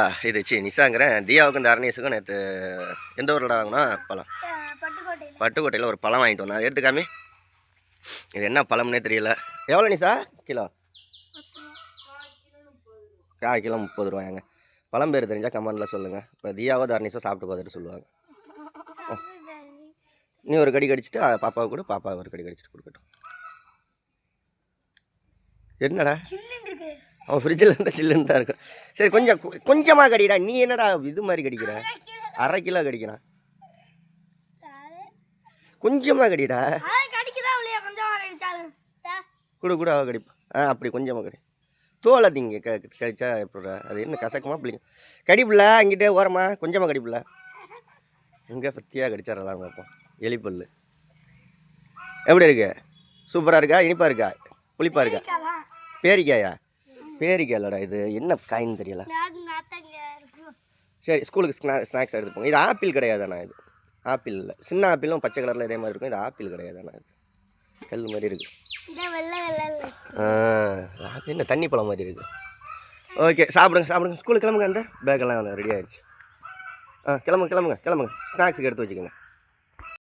இது நிஷாங்கிறேன். தியாவுக்கும் தரணேஷுக்கும் நேற்று எந்த ஊரில் வாங்கினா பழம்? பட்டுக்கோட்டையில் ஒரு பழம் வாங்கிட்டு வந்தேன். எடுத்துக்காமி இது என்ன பழம்னே தெரியல. எவ்வளோ நிஷா கிலோ? கிலோ 30 ரூபாயாங்க. பழம் பேர் தெரிஞ்சால் கமெண்டில் சொல்லுங்கள். இப்போ தியாவோ தரணேஷோ சாப்பிட்டு பார்த்துட்டு சொல்லுவாங்க. நீ ஒரு கடி கடிச்சிட்டு பாப்பாவுக்கு கூட, பாப்பா ஒரு கடி கடிச்சிட்டு கொடுக்கட்டும். என்னடா அவன் ஃப்ரிட்ஜில் இருந்தால் சில்லுன்னு தான் இருக்கும். சரி கொஞ்சமாக கடிடா. நீ என்னடா இது மாதிரி கடிக்கிற? அரை கிலோ கடிக்கிறான். கொஞ்சமாக கடிடா. கூட அவ கடிப்பா. அப்படி கொஞ்சமாக கடி. தோலை திங்க கடிச்சா எப்படா? அது என்ன கசக்கமா பிள்ளைங்க? கடிப்பில்ல அங்கிட்டே ஓரமா கொஞ்சமாக கடிப்பில்ல. எங்கே பத்தியாக கடிச்சாரலாம் பார்ப்போம். எலிப்பல் எப்படி இருக்கு? சூப்பராக இருக்கா? இனிப்பாக இருக்கா? புளிப்பாக இருக்கா? பேரிக்காயா? பேரிக்காய் இல்லைடா, இது என்ன காயின்னு தெரியல. சரி, ஸ்கூலுக்கு ஸ்நாக்ஸ் எடுத்து போங்க. இது ஆப்பிள் கிடையாதாண்ணா? இது ஆப்பிள் இல்லை. சின்ன ஆப்பிளும் பச்சை கலரில் இதே மாதிரி இருக்கும். இது ஆப்பிள் கிடையாதாண்ணா? இது கல் மாதிரி இருக்குது. என்ன தண்ணி பழம் மாதிரி இருக்குது. ஓகே, சாப்பிடுங்க. ஸ்கூலுக்கு கிளம்புங்க. அந்த பேக்கெல்லாம் ரெடி ஆகிடுச்சு. கிளம்புங்க. ஸ்நாக்ஸுக்கு எடுத்து வச்சுக்கோங்க.